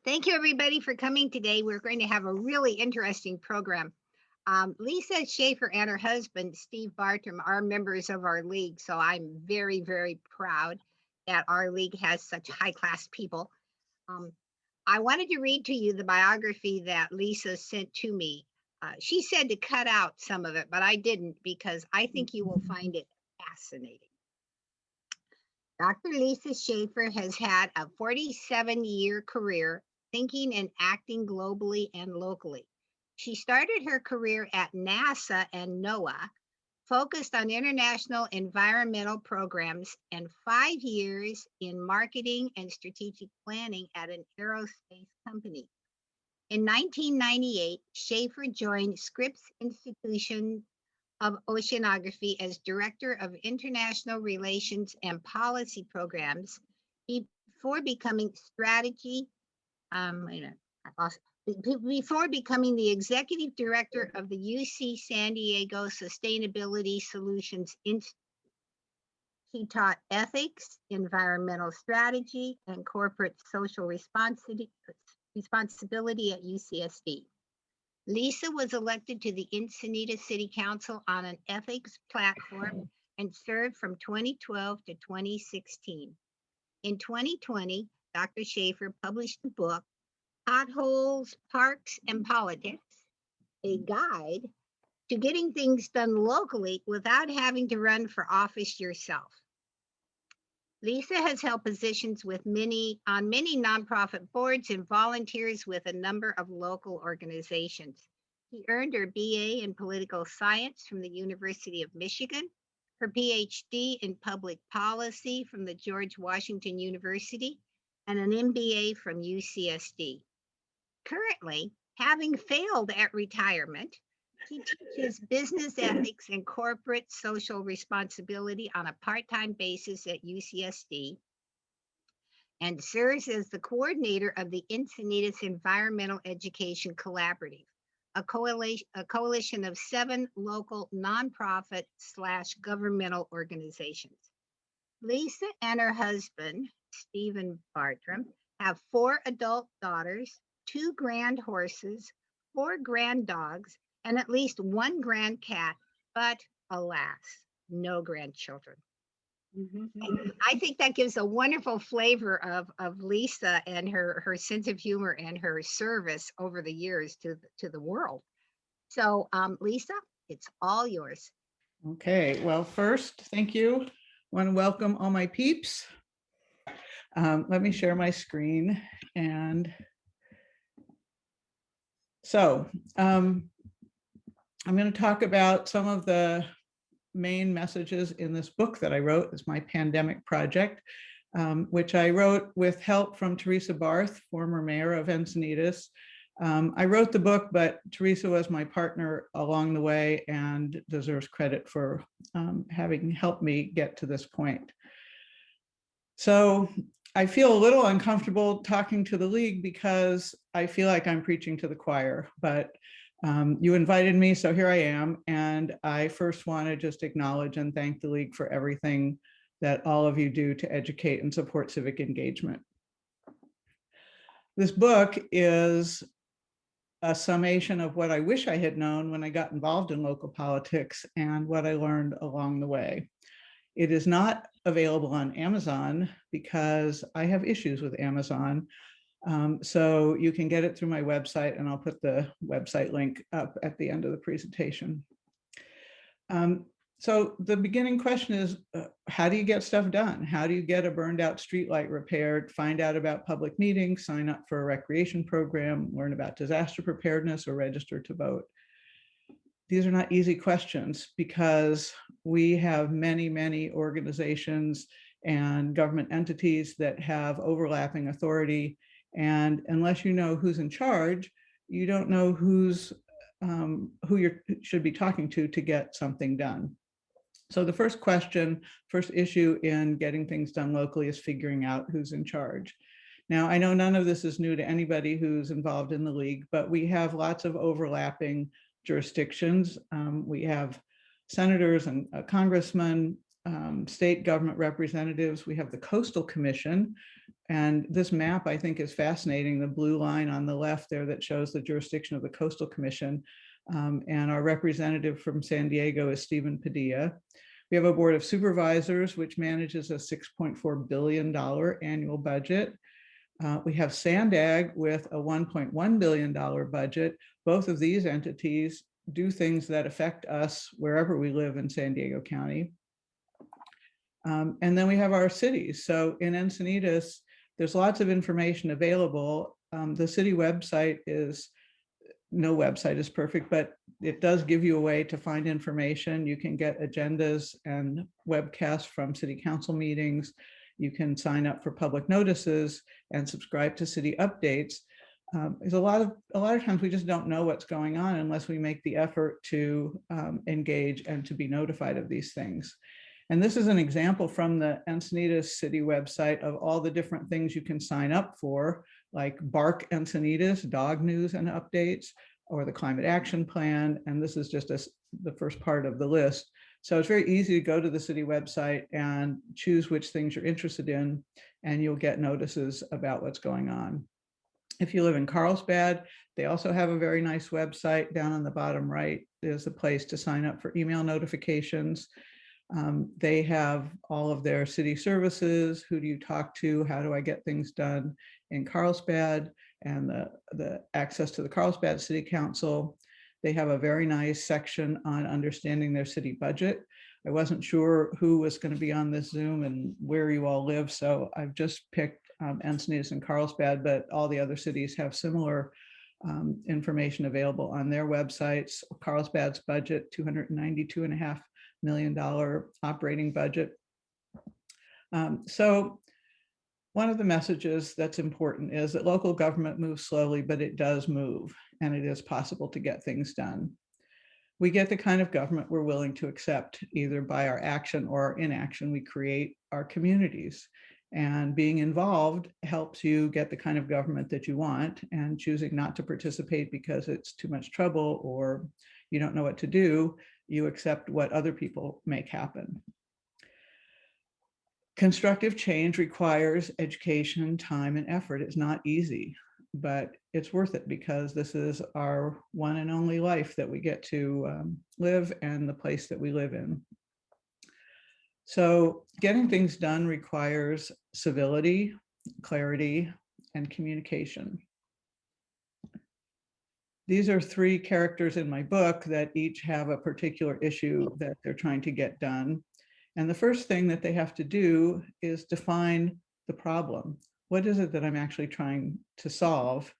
Thank you, everybody, for coming today. We're going to have a really interesting program. Lisa Schaefer and her husband, Steve Bartram, are members of our league. So I'm very, very proud that our league has such high class people. Um, I wanted to read to you the biography that Lisa sent to me. She said to cut out some of it, but I didn't because I think you will find it fascinating. Dr. Lisa Schaefer has had a 47-year career thinking and acting globally and locally. She started her career at NASA and NOAA, focused on international environmental programs, and 5 years in marketing and strategic planning at an aerospace company. In 1998, Schaefer joined Scripps Institution of Oceanography as Director of International Relations and Policy Programs before becoming strategy, wait a minute, I lost, before becoming the Executive Director of the UC San Diego Sustainability Solutions Institute. He taught ethics, environmental strategy, and corporate social responsibility at UCSD. Lisa was elected to the Encinitas City Council on an ethics platform and served from 2012 to 2016. In 2020, Dr. Schaefer published the book, Potholes, Parks, and Politics, a guide to getting things done locally without having to run for office yourself. Lisa has held positions with many nonprofit boards and volunteers with a number of local organizations. She earned her BA in political science from the University of Michigan, her PhD in public policy from the George Washington University, and an MBA from UCSD. Currently, having failed at retirement, she teaches business ethics and corporate social responsibility on a part-time basis at UCSD and serves as the coordinator of the Encinitas Environmental Education Collaborative, a coalition of 7 local nonprofit / governmental organizations. Lisa and her husband, Stephen Bartram, have 4 adult daughters, 2 grand horses, 4 grand dogs, and at least 1 grand cat, but alas, no grandchildren. I think that gives a wonderful flavor of Lisa and her sense of humor and her service over the years to the world. So Lisa, it's all yours. Okay, well, first, thank you. I want to welcome all my peeps. Let me share my screen. And so I'm going to talk about some of the main messages in this book that I wrote. It's my pandemic project, which I wrote with help from Teresa Barth, former mayor of Encinitas. I wrote the book, but Teresa was my partner along the way and deserves credit for having helped me get to this point. So I feel a little uncomfortable talking to the league because I feel like I'm preaching to the choir, but you invited me, so here I am. And I first want to just acknowledge and thank the league for everything that all of you do to educate and support civic engagement. This book is a summation of what I wish I had known when I got involved in local politics and what I learned along the way. It is not available on Amazon because I have issues with Amazon. So you can get it through my website, and I'll put the website link up at the end of the presentation. So the beginning question is, how do you get stuff done? How do you get a burned out streetlight repaired, find out about public meetings, sign up for a recreation program, learn about disaster preparedness, or register to vote? These are not easy questions because we have many, many organizations and government entities that have overlapping authority. And unless you know who's in charge, you don't know who you should be talking to get something done. So the first issue in getting things done locally is figuring out who's in charge. Now, I know none of this is new to anybody who's involved in the league, but we have lots of overlapping jurisdictions. We have senators and congressmen, state government representatives. We have the Coastal Commission, And this map, I think, is fascinating. The blue line on the left there that shows the jurisdiction of the Coastal Commission. And our representative from San Diego is Stephen Padilla. We have a board of supervisors, which manages a $6.4 billion annual budget. We have Sandag with a $1.1 billion budget. Both of these entities do things that affect us wherever we live in San Diego County. And then we have our cities. So in Encinitas, there's lots of information available. The city website is, no website is perfect, but it does give you a way to find information. You can get agendas and webcasts from city council meetings. You can sign up for public notices and subscribe to city updates. There's a lot of times we just don't know what's going on unless we make the effort to engage and to be notified of these things. And this is an example from the Encinitas city website of all the different things you can sign up for, like Bark Encinitas, dog news and updates, or the climate action plan. And this is just the first part of the list. So it's very easy to go to the city website and choose which things you're interested in, and you'll get notices about what's going on. If you live in Carlsbad, they also have a very nice website. Down on the bottom right is a place to sign up for email notifications. They have all of their city services. Who do you talk to? How do I get things done in Carlsbad? And the access to the Carlsbad City Council. They have a very nice section on understanding their city budget. I wasn't sure who was going to be on this Zoom and where you all live, so I've just picked Encinitas and Carlsbad, but all the other cities have similar information available on their websites. Carlsbad's budget, $292.5 million operating budget. So one of the messages that's important is that local government moves slowly, but it does move, and it is possible to get things done. We get the kind of government we're willing to accept, either by our action or our inaction. We create our communities, and being involved helps you get the kind of government that you want, and choosing not to participate because it's too much trouble or you don't know what to do, you accept what other people make happen. Constructive change requires education, time, and effort. It's not easy, but it's worth it because this is our one and only life that we get to live, and the place that we live in. So getting things done requires civility, clarity, and communication. These are three characters in my book that each have a particular issue that they're trying to get done. And the first thing that they have to do is define the problem. What is it that I'm actually trying to solve?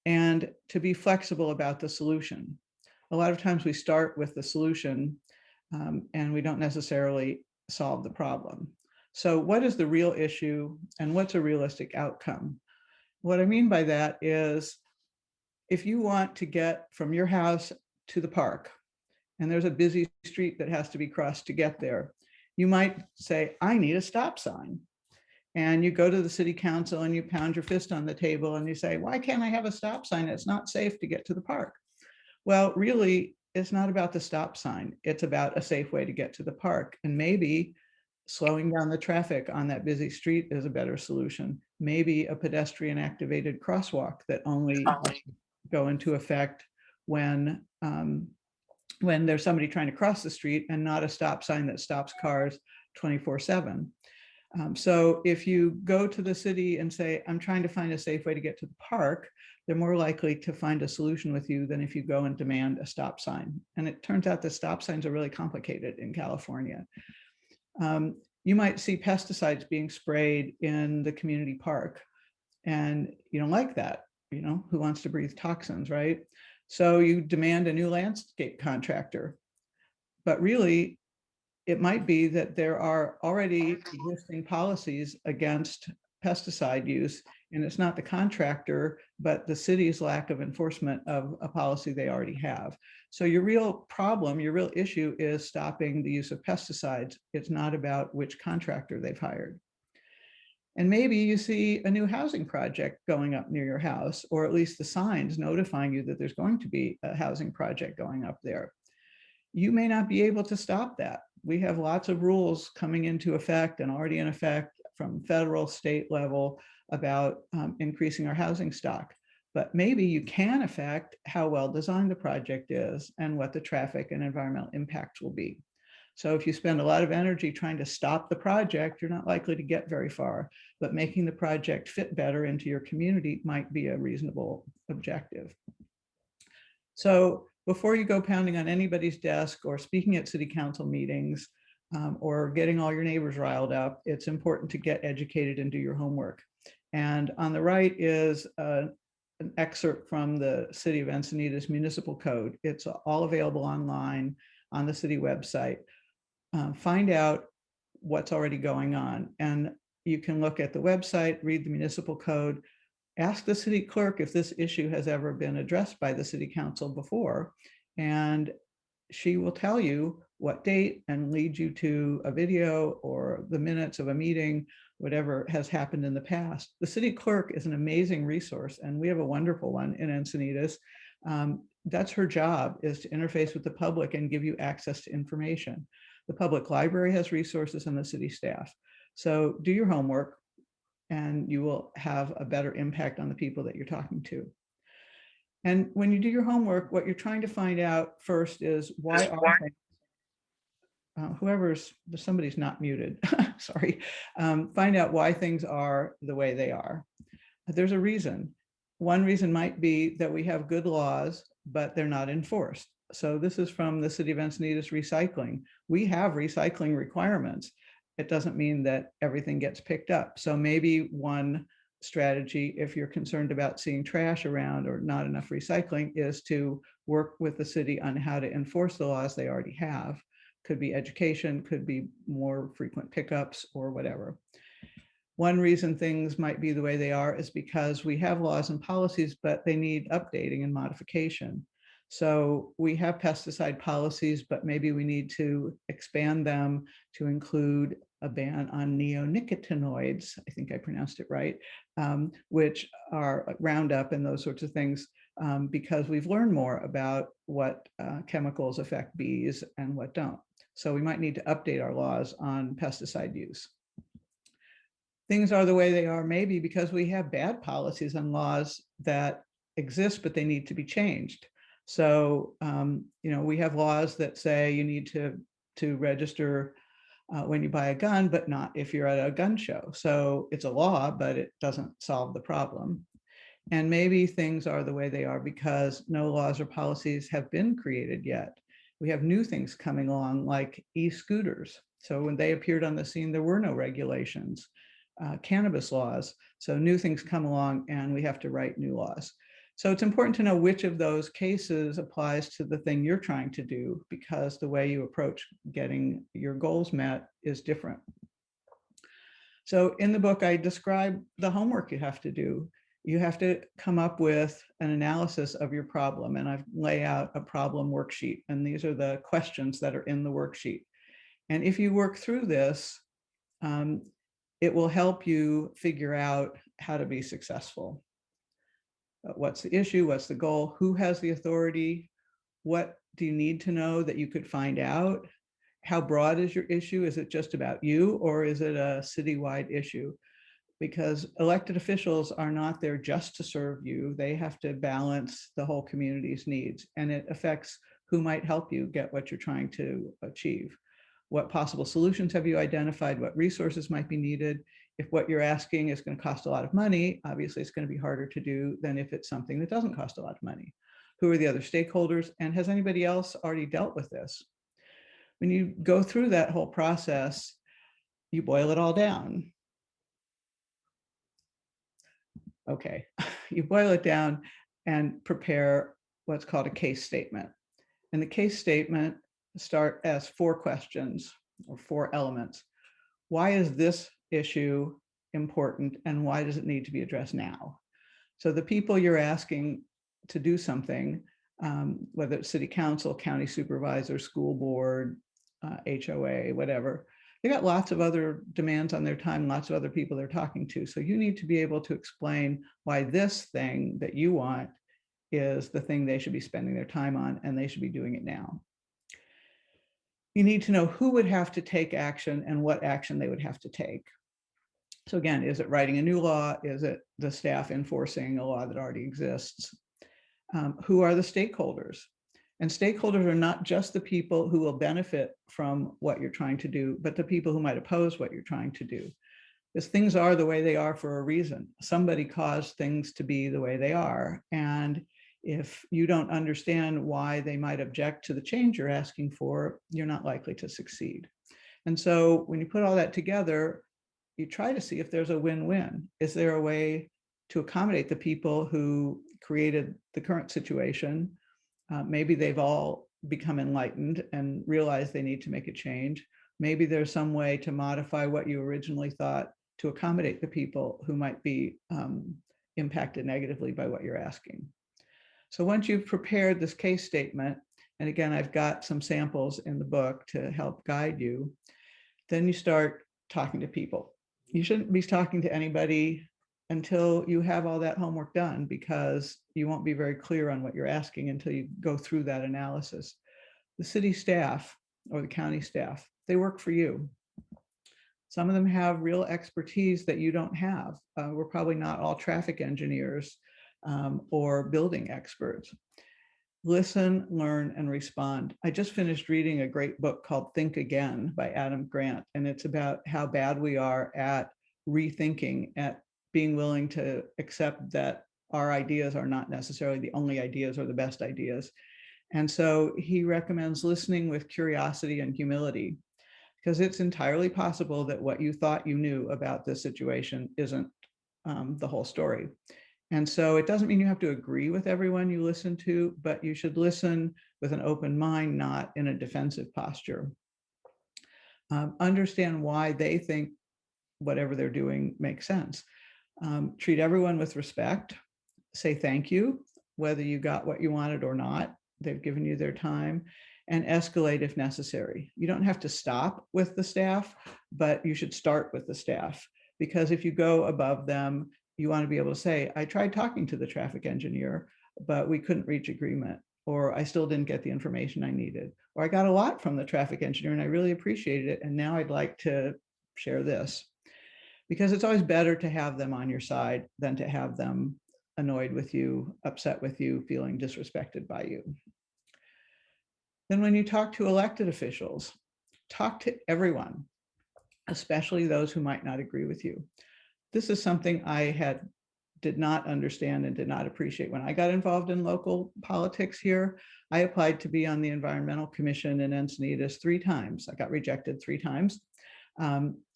And to be flexible about the solution. A lot of times we start with the solution and we don't necessarily solve the problem. So what is the real issue and what's a realistic outcome? What I mean by that is, if you want to get from your house to the park, and there's a busy street that has to be crossed to get there, you might say, I need a stop sign. And you go to the city council and you pound your fist on the table and you say, why can't I have a stop sign? It's not safe to get to the park. Well, really, it's not about the stop sign. It's about a safe way to get to the park. And maybe slowing down the traffic on that busy street is a better solution. Maybe a pedestrian activated crosswalk that only go into effect when there's somebody trying to cross the street, and not a stop sign that stops cars 24/7. So if you go to the city and say, I'm trying to find a safe way to get to the park, they're more likely to find a solution with you than if you go and demand a stop sign. And it turns out that stop signs are really complicated in California. You might see pesticides being sprayed in the community park, and you don't like that. You know, who wants to breathe toxins, right? So you demand a new landscape contractor. But really, it might be that there are already existing policies against pesticide use, and it's not the contractor, but the city's lack of enforcement of a policy they already have. So your real problem, your real issue is stopping the use of pesticides. It's not about which contractor they've hired. And maybe you see a new housing project going up near your house, or at least the signs notifying you that there's going to be a housing project going up there. You may not be able to stop that. We have lots of rules coming into effect and already in effect from federal, state level about increasing our housing stock. But maybe you can affect how well designed the project is and what the traffic and environmental impacts will be. So if you spend a lot of energy trying to stop the project, you're not likely to get very far, but making the project fit better into your community might be a reasonable objective. So before you go pounding on anybody's desk or speaking at city council meetings or getting all your neighbors riled up, it's important to get educated and do your homework. And on the right is an excerpt from the City of Encinitas Municipal Code. It's all available online on the city website. Find out what's already going on. And you can look at the website, read the municipal code, ask the city clerk if this issue has ever been addressed by the city council before, and she will tell you what date and lead you to a video or the minutes of a meeting, whatever has happened in the past. The city clerk is an amazing resource, and we have a wonderful one in Encinitas. That's her job, is to interface with the public and give you access to information. The public library has resources and the city staff. So do your homework and you will have a better impact on the people that you're talking to. And when you do your homework, what you're trying to find out first is why are things, somebody's not muted, sorry. Find out why things are the way they are. There's a reason. One reason might be that we have good laws, but they're not enforced. So this is from the City of Encinitas recycling. We have recycling requirements. It doesn't mean that everything gets picked up. So maybe one strategy, if you're concerned about seeing trash around or not enough recycling, is to work with the city on how to enforce the laws they already have. Could be education, could be more frequent pickups or whatever. One reason things might be the way they are is because we have laws and policies, but they need updating and modification. So we have pesticide policies, but maybe we need to expand them to include a ban on neonicotinoids, I think I pronounced it right, which are Roundup and those sorts of things, because we've learned more about what chemicals affect bees and what don't. So we might need to update our laws on pesticide use. Things are the way they are, maybe because we have bad policies and laws that exist, but they need to be changed. So, we have laws that say you need to register when you buy a gun, but not if you're at a gun show. So it's a law, but it doesn't solve the problem. And maybe things are the way they are because no laws or policies have been created yet. We have new things coming along like e-scooters. So when they appeared on the scene, there were no regulations. Cannabis laws. So new things come along and we have to write new laws. So it's important to know which of those cases applies to the thing you're trying to do, because the way you approach getting your goals met is different. So in the book, I describe the homework you have to do. You have to come up with an analysis of your problem, and I've laid out a problem worksheet, and these are the questions that are in the worksheet. And if you work through this, it will help you figure out how to be successful. What's the issue? What's the goal? Who has the authority? What do you need to know that you could find out? How broad is your issue? Is it just about you, or is it a citywide issue? Because elected officials are not there just to serve you. They have to balance the whole community's needs, and it affects who might help you get what you're trying to achieve. What possible solutions have you identified? What resources might be needed? If what you're asking is going to cost a lot of money, obviously it's going to be harder to do than if it's something that doesn't cost a lot of money. Who are the other stakeholders? And has anybody else already dealt with this? When you go through that whole process, you boil it all down. Okay, you boil it down and prepare what's called a case statement. And the case statement start as 4 questions or 4 elements. Why is this issue important and why does it need to be addressed now? So the people you're asking to do something, whether it's city council, county supervisor, school board, HOA, whatever, they got lots of other demands on their time, lots of other people they're talking to. So you need to be able to explain why this thing that you want is the thing they should be spending their time on, and they should be doing it now. You need to know who would have to take action and what action they would have to take. So again, is it writing a new law? Is it the staff enforcing a law that already exists? Who are the stakeholders? And stakeholders are not just the people who will benefit from what you're trying to do, but the people who might oppose what you're trying to do. Because things are the way they are for a reason. Somebody caused things to be the way they are. And if you don't understand why they might object to the change you're asking for, you're not likely to succeed. And so when you put all that together, you try to see if there's a win-win. Is there a way to accommodate the people who created the current situation? Maybe they've all become enlightened and realize they need to make a change. Maybe there's some way to modify what you originally thought to accommodate the people who might be impacted negatively by what you're asking. So once you've prepared this case statement, and again, I've got some samples in the book to help guide you, then you start talking to people. You shouldn't be talking to anybody until you have all that homework done, because you won't be very clear on what you're asking until you go through that analysis. The city staff or the county staff, they work for you. Some of them have real expertise that you don't have. We're probably not all traffic engineers or building experts. Listen, learn, and respond. I just finished reading a great book called Think Again by Adam Grant, and it's about how bad we are at rethinking, at being willing to accept that our ideas are not necessarily the only ideas or the best ideas. And so he recommends listening with curiosity and humility, because it's entirely possible that what you thought you knew about this situation isn't the whole story. And so it doesn't mean you have to agree with everyone you listen to, but you should listen with an open mind, not in a defensive posture. Understand why they think whatever they're doing makes sense. Treat everyone with respect. Say thank you, whether you got what you wanted or not. They've given you their time. And escalate if necessary. You don't have to stop with the staff, but you should start with the staff, because if you go above them, you want to be able to say, I tried talking to the traffic engineer, but we couldn't reach agreement, or I still didn't get the information I needed, or I got a lot from the traffic engineer and I really appreciated it, and now I'd like to share this. Because it's always better to have them on your side than to have them annoyed with you, upset with you, feeling disrespected by you. Then when you talk to elected officials, talk to everyone, especially those who might not agree with you. This is something I did not understand and did not appreciate when I got involved in local politics here. I applied to be on the Environmental Commission in Encinitas 3 times. I got rejected 3 times.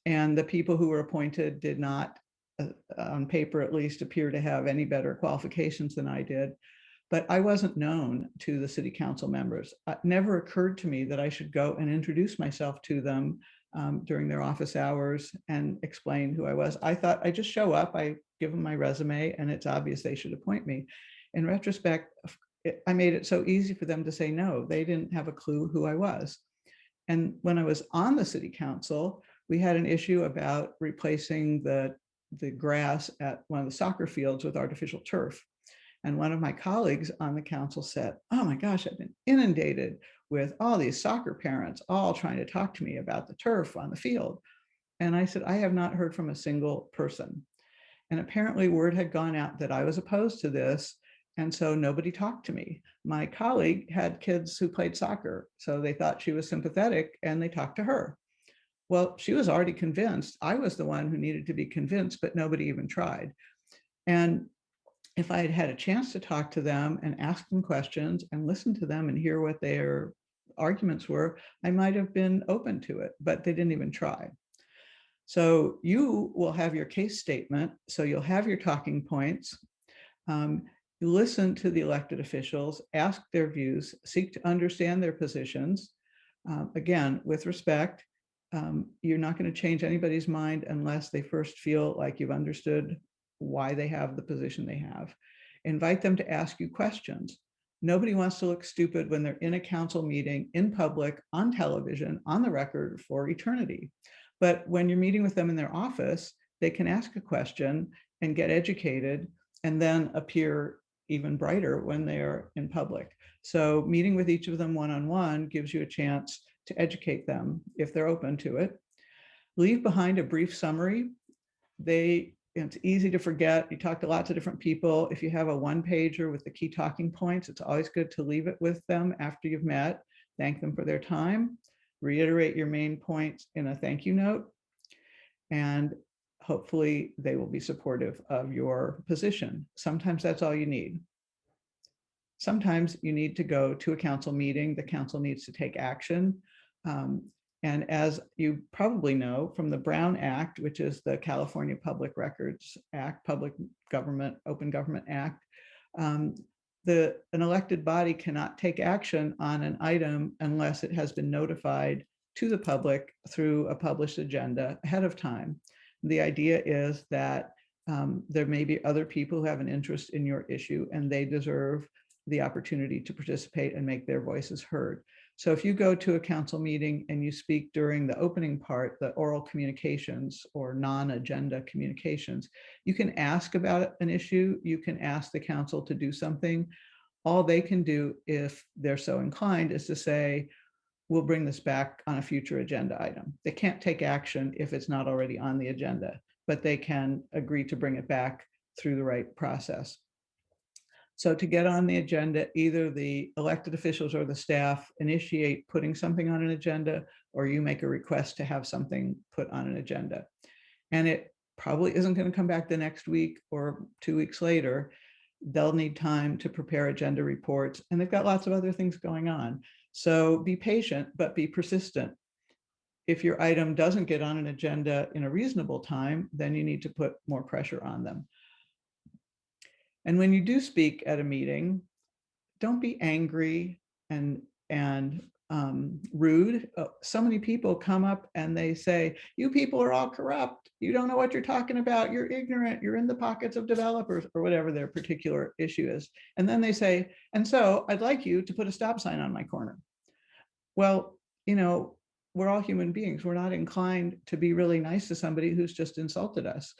And the people who were appointed did not, on paper at least, appear to have any better qualifications than I did. But I wasn't known to the city council members. It never occurred to me that I should go and introduce myself to them during their office hours and explain who I was. I thought I just show up, I give them my resume, and it's obvious they should appoint me. In retrospect, I made it so easy for them to say no. They didn't have a clue who I was. And when I was on the city council, we had an issue about replacing the grass at one of the soccer fields with artificial turf. And one of my colleagues on the council said, oh my gosh, I've been inundated with all these soccer parents all trying to talk to me about the turf on the field. And I said, I have not heard from a single person. And apparently word had gone out that I was opposed to this. And so nobody talked to me. My colleague had kids who played soccer, so they thought she was sympathetic and they talked to her. Well, she was already convinced. I was the one who needed to be convinced, but nobody even tried. And if I had had a chance to talk to them and ask them questions and listen to them and hear what their arguments were, I might have been open to it, but they didn't even try. So you will have your case statement. So you'll have your talking points. You listen to the elected officials, ask their views, seek to understand their positions. Again, with respect, you're not going to change anybody's mind unless they first feel like you've understood why they have the position they have. Invite them to ask you questions. Nobody wants to look stupid when they're in a council meeting, in public, on television, on the record for eternity. But when you're meeting with them in their office, they can ask a question and get educated and then appear even brighter when they're in public. So meeting with each of them one-on-one gives you a chance to educate them if they're open to it. Leave behind a brief summary. It's easy to forget. You talk to lots of different people. If you have a one pager with the key talking points, it's always good to leave it with them after you've met, thank them for their time, reiterate your main points in a thank you note, and hopefully they will be supportive of your position. Sometimes that's all you need. Sometimes you need to go to a council meeting. The council needs to take action. And as you probably know from the Brown Act, which is the California Public Records Act, Public Government, Open Government Act, an elected body cannot take action on an item unless it has been notified to the public through a published agenda ahead of time. The idea is that there may be other people who have an interest in your issue and they deserve the opportunity to participate and make their voices heard. So if you go to a council meeting and you speak during the opening part, the oral communications or non-agenda communications, you can ask about an issue, you can ask the council to do something. All they can do, if they're so inclined, is to say, we'll bring this back on a future agenda item. They can't take action if it's not already on the agenda, but they can agree to bring it back through the right process. So to get on the agenda, either the elected officials or the staff initiate putting something on an agenda, or you make a request to have something put on an agenda. And it probably isn't going to come back the next week or 2 weeks later. They'll need time to prepare agenda reports, and they've got lots of other things going on. So be patient, but be persistent. If your item doesn't get on an agenda in a reasonable time, then you need to put more pressure on them. And when you do speak at a meeting, don't be angry and rude. So many people come up and they say, you people are all corrupt. You don't know what you're talking about. You're ignorant. You're in the pockets of developers, or whatever their particular issue is. And then they say, and so I'd like you to put a stop sign on my corner. Well, you know, we're all human beings. We're not inclined to be really nice to somebody who's just insulted us.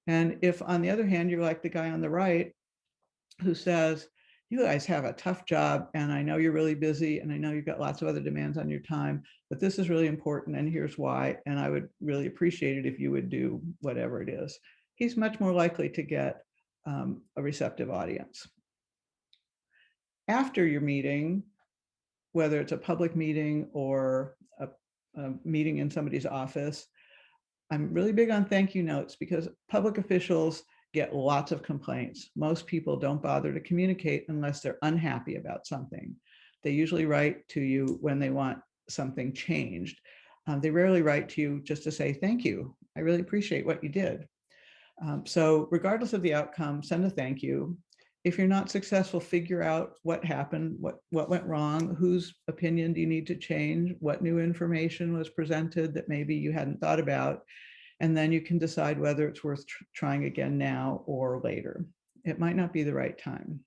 And if, on the other hand, you're like the guy on the right who says, you guys have a tough job, and I know you're really busy, and I know you've got lots of other demands on your time, but this is really important, and here's why, and I would really appreciate it if you would do whatever it is. He's much more likely to get a receptive audience. After your meeting, whether it's a public meeting or a meeting in somebody's office, I'm really big on thank you notes, because public officials get lots of complaints. Most people don't bother to communicate unless they're unhappy about something. They usually write to you when they want something changed. They rarely write to you just to say, thank you, I really appreciate what you did. So regardless of the outcome, send a thank you. If you're not successful, figure out what happened, what went wrong, whose opinion do you need to change, what new information was presented that maybe you hadn't thought about, and then you can decide whether it's worth trying again now or later. It might not be the right time.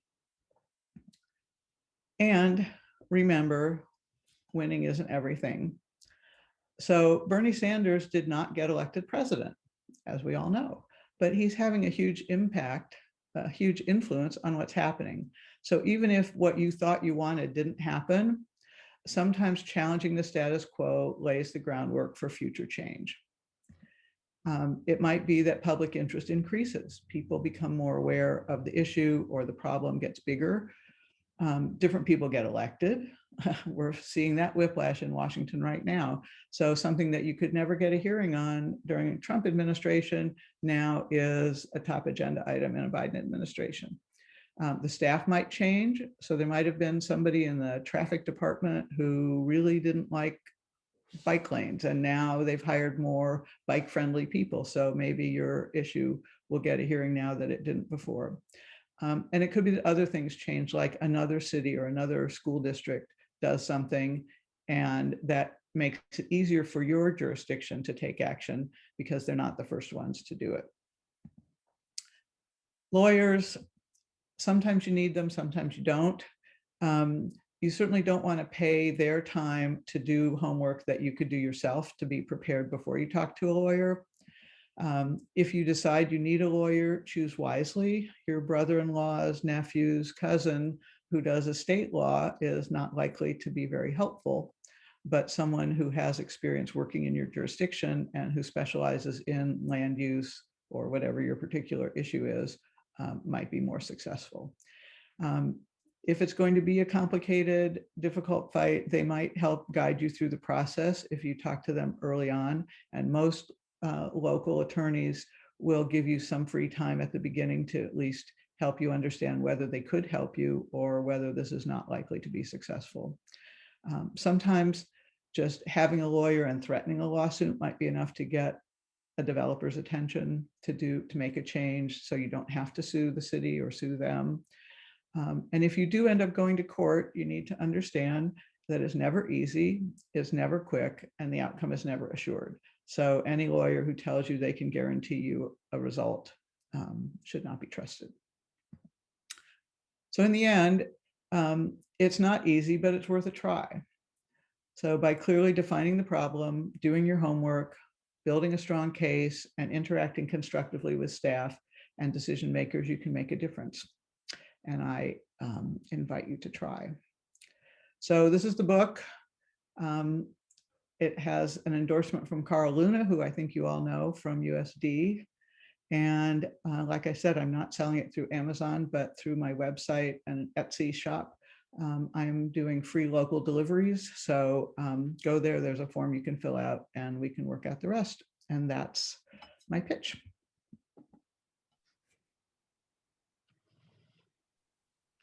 And remember, winning isn't everything. So Bernie Sanders did not get elected president, as we all know, but he's having a huge impact, a huge influence on what's happening. So even if what you thought you wanted didn't happen, sometimes challenging the status quo lays the groundwork for future change. It might be that public interest increases. People become more aware of the issue, or the problem gets bigger. Different people get elected. We're seeing that whiplash in Washington right now. So something that you could never get a hearing on during a Trump administration now is a top agenda item in a Biden administration. The staff might change. So there might have been somebody in the traffic department who really didn't like bike lanes, and now they've hired more bike friendly people. So maybe your issue will get a hearing now that it didn't before. And it could be that other things change, like another city or another school district does something, and that makes it easier for your jurisdiction to take action because they're not the first ones to do it. Lawyers, sometimes you need them, sometimes you don't. You certainly don't want to pay their time to do homework that you could do yourself to be prepared before you talk to a lawyer. If you decide you need a lawyer, choose wisely. Your brother-in-law's nephew's cousin who does estate law is not likely to be very helpful, but someone who has experience working in your jurisdiction and who specializes in land use, or whatever your particular issue is, might be more successful. If it's going to be a complicated, difficult fight, they might help guide you through the process if you talk to them early on. And most local attorneys will give you some free time at the beginning to at least help you understand whether they could help you or whether this is not likely to be successful. Sometimes just having a lawyer and threatening a lawsuit might be enough to get a developer's attention to make a change, so you don't have to sue the city or sue them. And if you do end up going to court, you need to understand that it's never easy, it's never quick, and the outcome is never assured. So any lawyer who tells you they can guarantee you a result should not be trusted. So in the end, it's not easy, but it's worth a try. So by clearly defining the problem, doing your homework, building a strong case, and interacting constructively with staff and decision makers, you can make a difference. And I invite you to try. So this is the book. It has an endorsement from Carl Luna, who I think you all know from USD. And like I said, I'm not selling it through Amazon, but through my website and Etsy shop. I'm doing free local deliveries. So go there, there's a form you can fill out and we can work out the rest. And that's my pitch.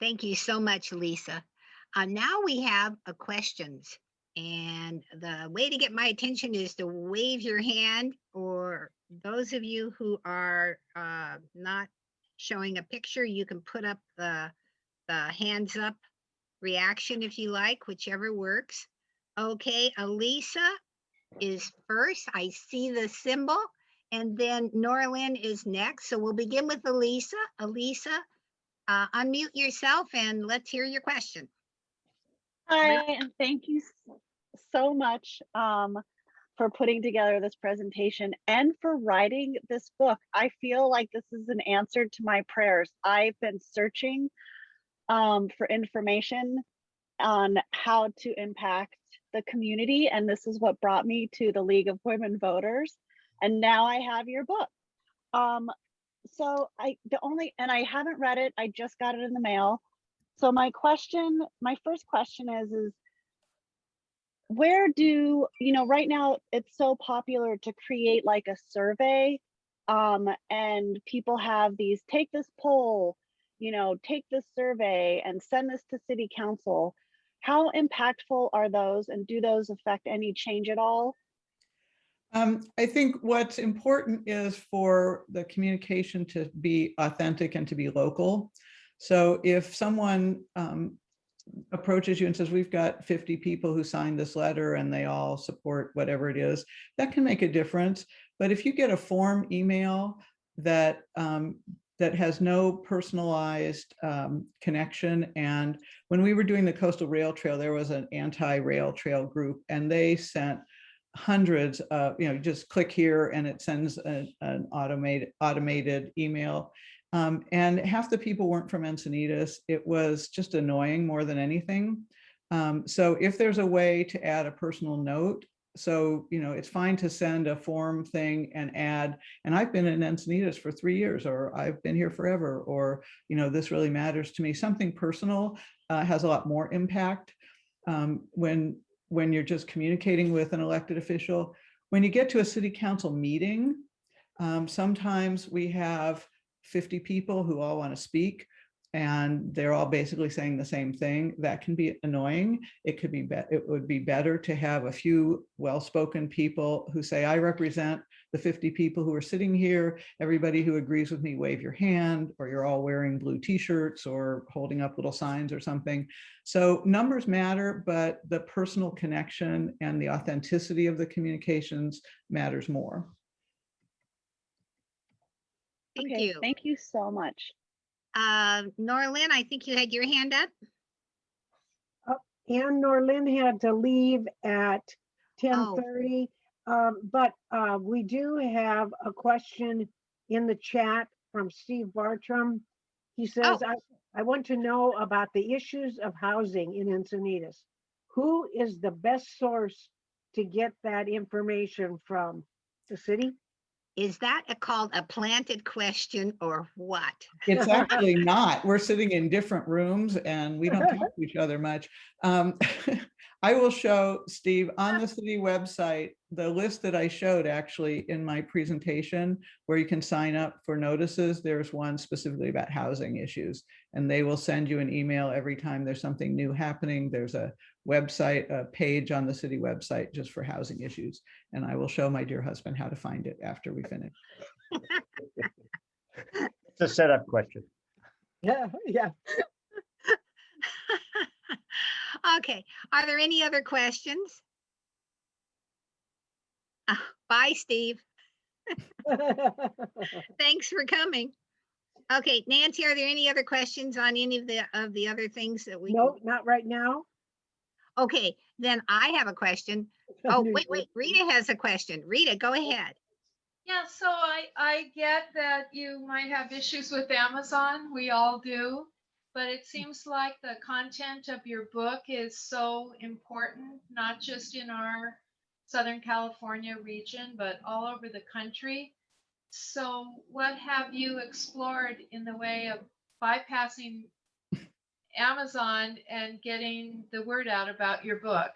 Thank you so much, Lisa. Now we have a questions. And the way to get my attention is to wave your hand, or those of you who are not showing a picture, you can put up the hands up reaction if you like, whichever works. Okay, Elisa is first. I see the symbol, and then Norlin is next. So we'll begin with Elisa. Elisa, unmute yourself and let's hear your question. Hi, and thank you so much for putting together this presentation and for writing this book. I feel like this is an answer to my prayers. I've been searching for information on how to impact the community, and this is what brought me to the League of Women Voters. And now I have your book. So I haven't read it. I just got it in the mail. So my first question is where do, right now it's so popular to create like a survey, and people have these, take this poll, take this survey and send this to city council. How impactful are those, and do those affect any change at all? I think what's important is for the communication to be authentic and to be local. So if someone approaches you and says, we've got 50 people who signed this letter and they all support whatever it is, that can make a difference. But if you get a form email that that has no personalized connection, and when we were doing the Coastal Rail Trail, there was an anti-rail trail group, and they sent hundreds of, just click here and it sends an automated email. And half the people weren't from Encinitas. It was just annoying more than anything. So if there's a way to add a personal note, so, it's fine to send a form thing and add, and I've been in Encinitas for 3 years, or I've been here forever, or, this really matters to me. Something personal has a lot more impact when you're just communicating with an elected official. When you get to a city council meeting, sometimes we have 50 people who all want to speak, and they're all basically saying the same thing. That can be annoying. It would be better to have a few well-spoken people who say, I represent the 50 people who are sitting here. Everybody who agrees with me, wave your hand, or you're all wearing blue t-shirts or holding up little signs or something. So numbers matter, but the personal connection and the authenticity of the communications matters more. Thank you. Thank you so much. Norlin, I think you had your hand up. And Norlin had to leave at 10:30, but we do have a question in the chat from Steve Bartram. He says, I want to know about the issues of housing in Encinitas. Who is the best source to get that information from? The city? Is that called a planted question or what? It's actually not. We're sitting in different rooms and we don't talk to each other much. I will show Steve on the city website, the list that I showed actually in my presentation where you can sign up for notices. There's one specifically about housing issues, and they will send you an email every time there's something new happening. There's a website, a page on the city website just for housing issues. And I will show my dear husband how to find it after we finish. It's a setup question. Yeah, yeah. Okay, are there any other questions? Bye, Steve. Thanks for coming. Okay, Nancy, are there any other questions on any of the other things that we? No, not right now. Okay, then I have a question. Oh, wait, Rita has a question. Rita, go ahead. Yeah, so I get that you might have issues with Amazon. We all do. But it seems like the content of your book is so important, not just in our Southern California region, but all over the country. So what have you explored in the way of bypassing Amazon and getting the word out about your book?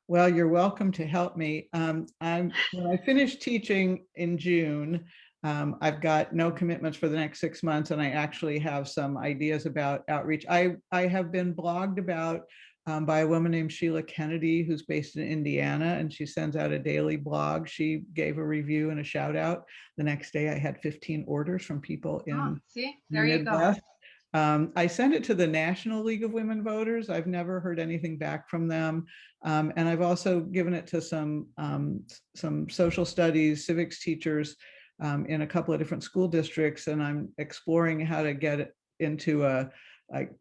Well, you're welcome to help me. When I finish teaching in June, I've got no commitments for the next 6 months, and I actually have some ideas about outreach. I have been blogged about by a woman named Sheila Kennedy, who's based in Indiana, and she sends out a daily blog. She gave a review and a shout out. The next day I had 15 orders from people in See, the there you go. Midwest. I sent it to the National League of Women Voters. I've never heard anything back from them. And I've also given it to some social studies, civics teachers in a couple of different school districts. And I'm exploring how to get it into a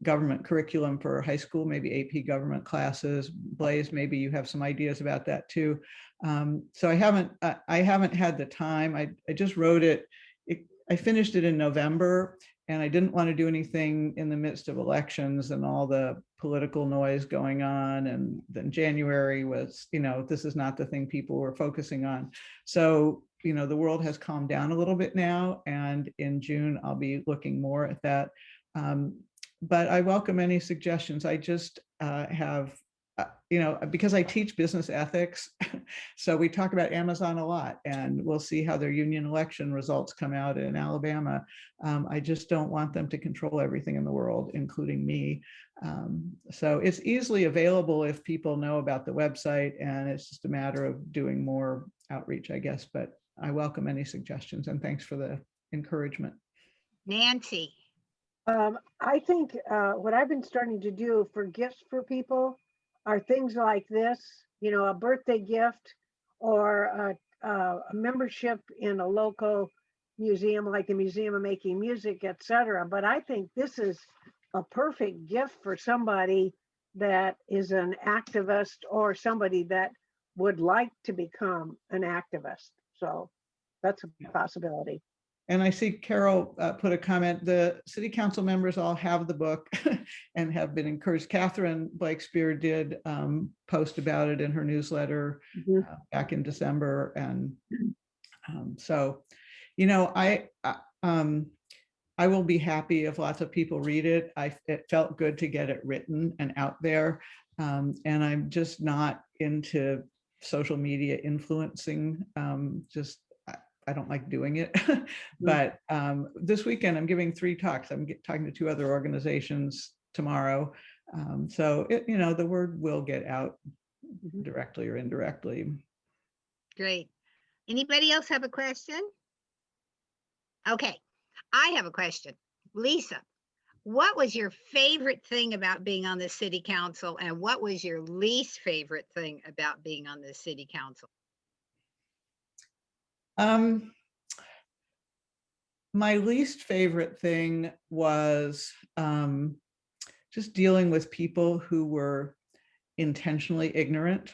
government curriculum for high school, maybe AP government classes. Blaze, maybe you have some ideas about that too. So I haven't had the time. I just wrote it. I finished it in November, and I didn't want to do anything in the midst of elections and all the political noise going on. And then January was, this is not the thing people were focusing on. So, the world has calmed down a little bit now. And in June, I'll be looking more at that. But I welcome any suggestions. I just have, because I teach business ethics, so we talk about Amazon a lot, and we'll see how their union election results come out in Alabama. I just don't want them to control everything in the world, including me. So it's easily available if people know about the website, and it's just a matter of doing more outreach, I guess. But I welcome any suggestions, and thanks for the encouragement. Nancy. I think what I've been starting to do for gifts for people are things like this, a birthday gift or a membership in a local museum, like the Museum of Making Music, etc. But I think this is a perfect gift for somebody that is an activist or somebody that would like to become an activist. So that's a possibility. And I see Carol put a comment. The city council members all have the book and have been encouraged. Catherine Blakespear did post about it in her newsletter back in December. And so, I will be happy if lots of people read it. It felt good to get it written and out there. And I'm just not into social media influencing, I don't like doing it. But this weekend I'm giving 3 talks. I'm talking to 2 other organizations tomorrow. So the word will get out directly or indirectly. Great. Anybody else have a question? Okay, I have a question. Lisa, what was your favorite thing about being on the city council, and what was your least favorite thing about being on the city council? My least favorite thing was just dealing with people who were intentionally ignorant.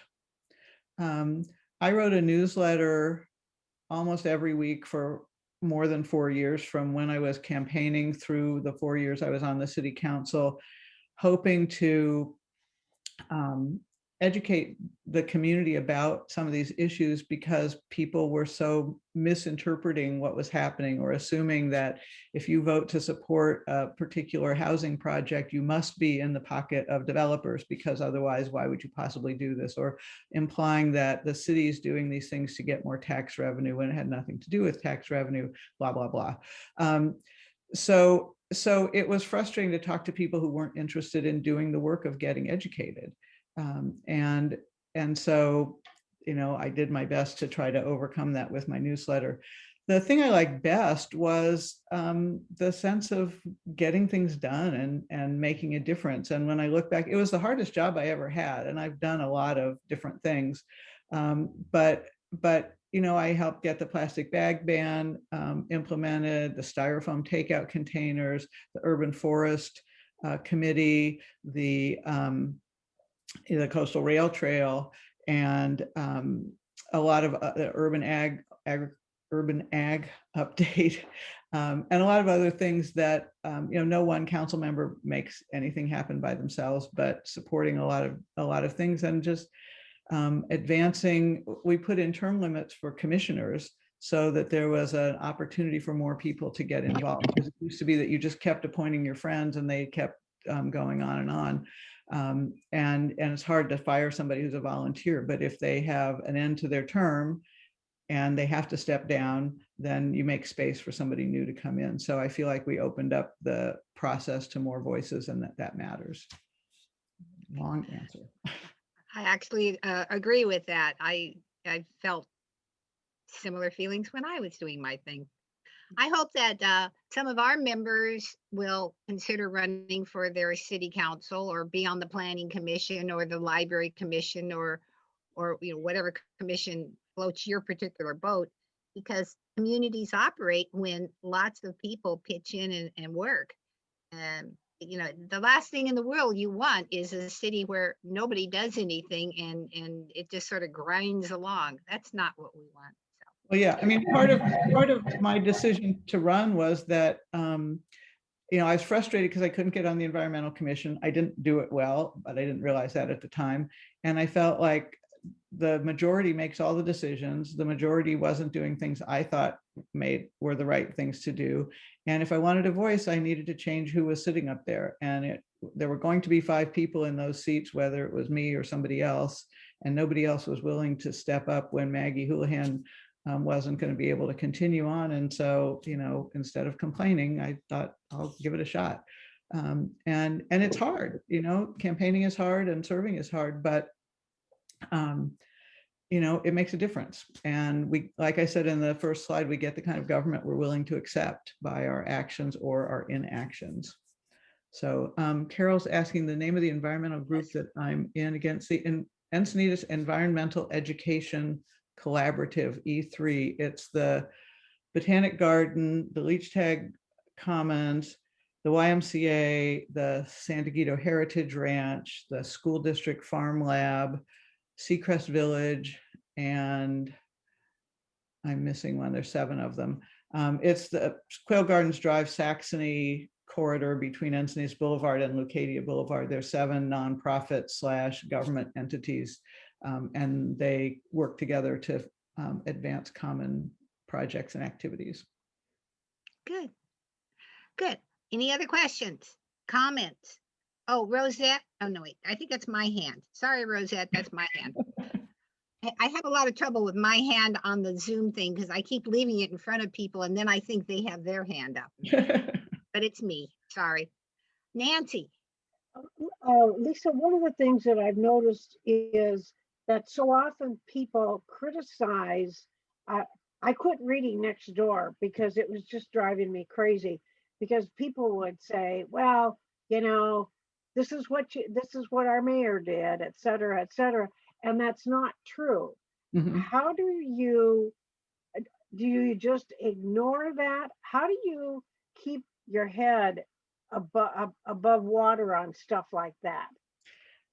I wrote a newsletter almost every week for more than 4 years, from when I was campaigning through the 4 years I was on the city council, hoping to educate the community about some of these issues because people were so misinterpreting what was happening or assuming that if you vote to support a particular housing project, you must be in the pocket of developers because otherwise, why would you possibly do this? Or implying that the city is doing these things to get more tax revenue when it had nothing to do with tax revenue, blah, blah, blah. So it was frustrating to talk to people who weren't interested in doing the work of getting educated. And so, I did my best to try to overcome that with my newsletter. The thing I liked best was the sense of getting things done and making a difference. And when I look back, it was the hardest job I ever had. And I've done a lot of different things. But I helped get the plastic bag ban implemented, the styrofoam takeout containers, the urban forest committee, the coastal rail trail, and a lot of the urban ag update, and a lot of other things that no one council member makes anything happen by themselves, but supporting a lot of things and just advancing. We put in term limits for commissioners so that there was an opportunity for more people to get involved, because it used to be that you just kept appointing your friends and they kept going on and on. And it's hard to fire somebody who's a volunteer, but if they have an end to their term and they have to step down, then you make space for somebody new to come in. So I feel like we opened up the process to more voices, and that matters. Long answer. I actually agree with that. I felt similar feelings when I was doing my thing. I hope that some of our members will consider running for their city council or be on the planning commission or the library commission or whatever commission floats your particular boat, because communities operate when lots of people pitch in and work. And the last thing in the world you want is a city where nobody does anything and it just sort of grinds along. That's not what we want. Well, yeah, I mean, part of my decision to run was that, I was frustrated because I couldn't get on the environmental commission. I didn't do it well, but I didn't realize that at the time. And I felt like the majority makes all the decisions. The majority wasn't doing things I thought were the right things to do. And if I wanted a voice, I needed to change who was sitting up there. And there were going to be 5 people in those seats, whether it was me or somebody else. And nobody else was willing to step up when Maggie Houlihan wasn't going to be able to continue on. And so, instead of complaining, I thought I'll give it a shot. And it's hard, campaigning is hard and serving is hard, but it makes a difference. And we, like I said in the first slide, we get the kind of government we're willing to accept by our actions or our inactions. So Carol's asking the name of the environmental group that I'm in against the Encinitas Environmental Education Collaborative, E3. It's the Botanic Garden, the Leech Tag Commons, the YMCA, the Santiguito Heritage Ranch, the School District Farm Lab, Seacrest Village, and I'm missing one. There's 7 of them. It's the Quail Gardens Drive Saxony corridor between Encinitas Boulevard and Leucadia Boulevard. There's 7 nonprofit/government entities, and they work together to advance common projects and activities. Good. Any other questions, comments? Oh, Rosette. Oh, no, wait. I think that's my hand. Sorry, Rosette. That's my hand. I have a lot of trouble with my hand on the Zoom thing because I keep leaving it in front of people and then I think they have their hand up. But it's me. Sorry. Nancy. Lisa, one of the things that I've noticed is that so often people criticize. I quit reading Next Door because it was just driving me crazy, because people would say, well, this is what our mayor did, et cetera, and that's not true. Mm-hmm. How do you just ignore that? How do you keep your head above water on stuff like that?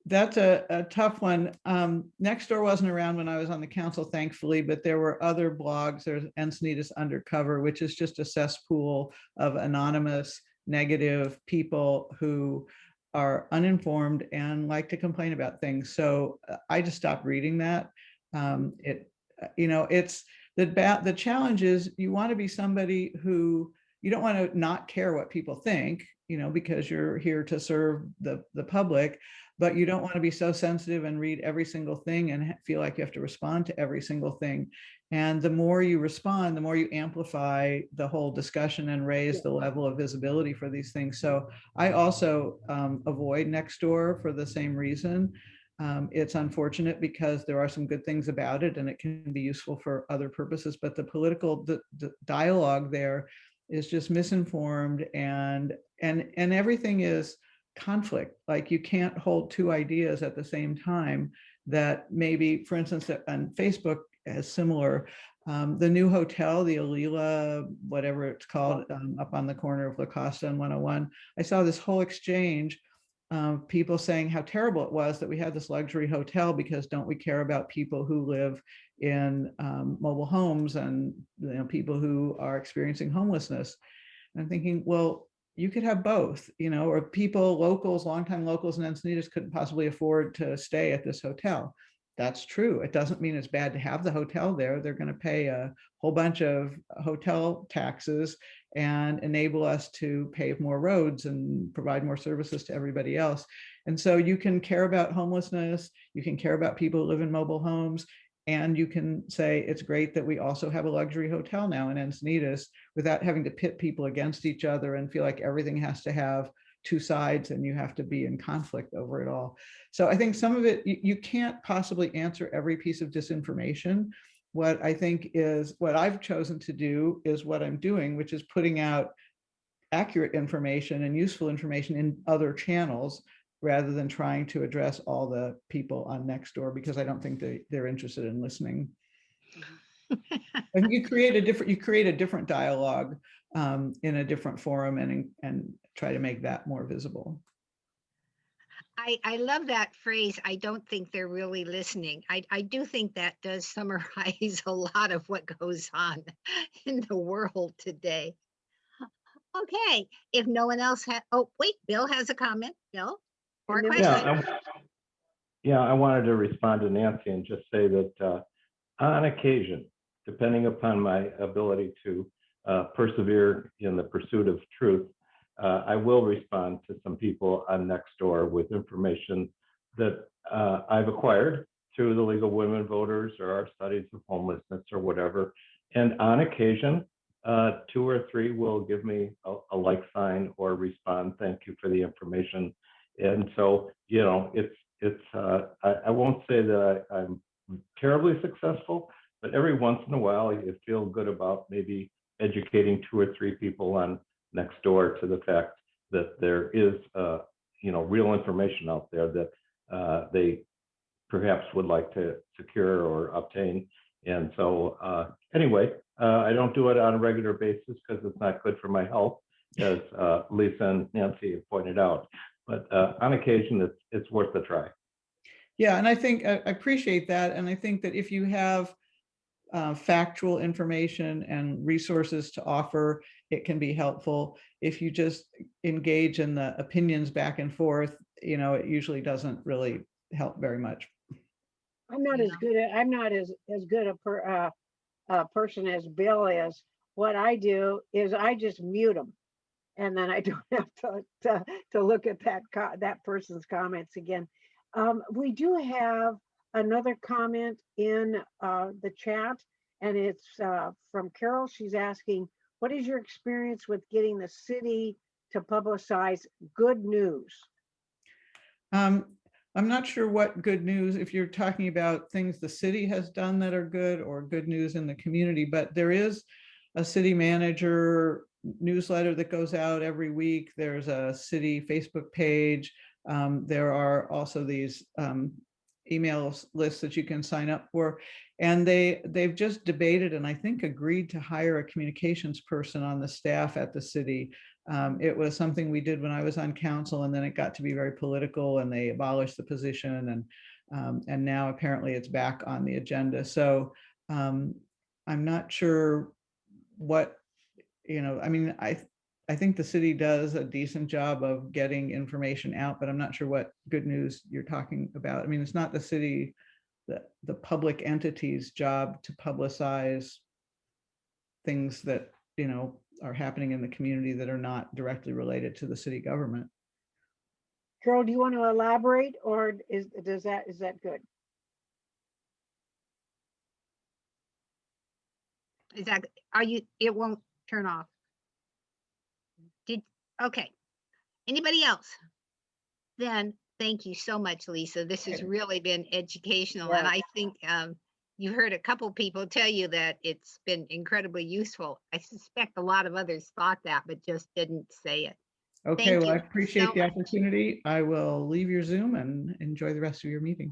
That's a tough one. Nextdoor wasn't around when I was on the council, thankfully, but there were other blogs. There's Encinitas Undercover, which is just a cesspool of anonymous, negative people who are uninformed and like to complain about things. So I just stopped reading that. It's the challenge is you want to be somebody who you don't want to not care what people think, because you're here to serve the public, but you don't want to be so sensitive and read every single thing and feel like you have to respond to every single thing. And the more you respond, the more you amplify the whole discussion and raise the level of visibility for these things. So I also avoid Nextdoor for the same reason. It's unfortunate because there are some good things about it and it can be useful for other purposes, but the political the dialogue there is just misinformed, and everything is conflict. Like you can't hold two ideas at the same time. That maybe, for instance, on Facebook is similar. The new hotel, the Alila, whatever it's called, up on the corner of La Costa and 101, I saw this whole exchange of people saying how terrible it was that we had this luxury hotel because don't we care about people who live in mobile homes and people who are experiencing homelessness. And I'm thinking, well, you could have both, or people, locals, longtime locals in Encinitas couldn't possibly afford to stay at this hotel. That's true. It doesn't mean it's bad to have the hotel there. They're going to pay a whole bunch of hotel taxes and enable us to pave more roads and provide more services to everybody else. And so you can care about homelessness, you can care about people who live in mobile homes, and you can say it's great that we also have a luxury hotel now in Encinitas without having to pit people against each other and feel like everything has to have two sides and you have to be in conflict over it all. So I think some of it, you can't possibly answer every piece of disinformation. What I think is what I've chosen to do is what I'm doing, which is putting out accurate information and useful information in other channels rather than trying to address all the people on Nextdoor, because I don't think they're interested in listening. And you create a different dialogue in a different forum and try to make that more visible. I love that phrase. I don't think they're really listening. I do think that does summarize a lot of what goes on in the world today. Okay, if no one else had, oh, wait, Bill has a comment. Bill? Or a And then we question? I wanted to respond to Nancy and just say that on occasion, depending upon my ability to persevere in the pursuit of truth, I will respond to some people on Nextdoor with information that I've acquired through the League of Women Voters or our studies of homelessness or whatever. And on occasion, 2 or 3 will give me a like sign or respond, thank you for the information. And so, I won't say that I'm terribly successful, but every once in a while you feel good about maybe educating 2 or 3 people on Nextdoor to the fact that there is real information out there that they perhaps would like to secure or obtain. And so anyway, I don't do it on a regular basis because it's not good for my health, as Lisa and Nancy have pointed out, but on occasion it's worth a try. Yeah, and I think I appreciate that. And I think that if you have factual information and resources to offer, it can be helpful. If you just engage in the opinions back and forth, it usually doesn't really help very much. I'm not as good a person as Bill is. What I do is I just mute them, and then I don't have to look at that person's comments again. We do have another comment in the chat, and it's from Carol. She's asking, what is your experience with getting the city to publicize good news? I'm not sure what good news, if you're talking about things the city has done that are good or good news in the community, but there is a city manager newsletter that goes out every week. There's a city Facebook page. There are also these email lists that you can sign up for. And they've just debated and I think agreed to hire a communications person on the staff at the city. It was something we did when I was on council, and then it got to be very political and they abolished the position, and now apparently it's back on the agenda. So I'm not sure what, I mean, I think the city does a decent job of getting information out, but I'm not sure what good news you're talking about. I mean, it's not the city, the public entity's job to publicize things that, you know, are happening in the community that are not directly related to the city government. Carol, do you want to elaborate, or is that good? Is that, it won't turn off. Okay. Anybody else? Then thank you so much, Lisa. This has really been educational, and I think you heard a couple people tell you that it's been incredibly useful. I suspect a lot of others thought that, but just didn't say it. Okay, Thank well, I you appreciate so the much. opportunity. I will leave your Zoom and enjoy the rest of your meeting.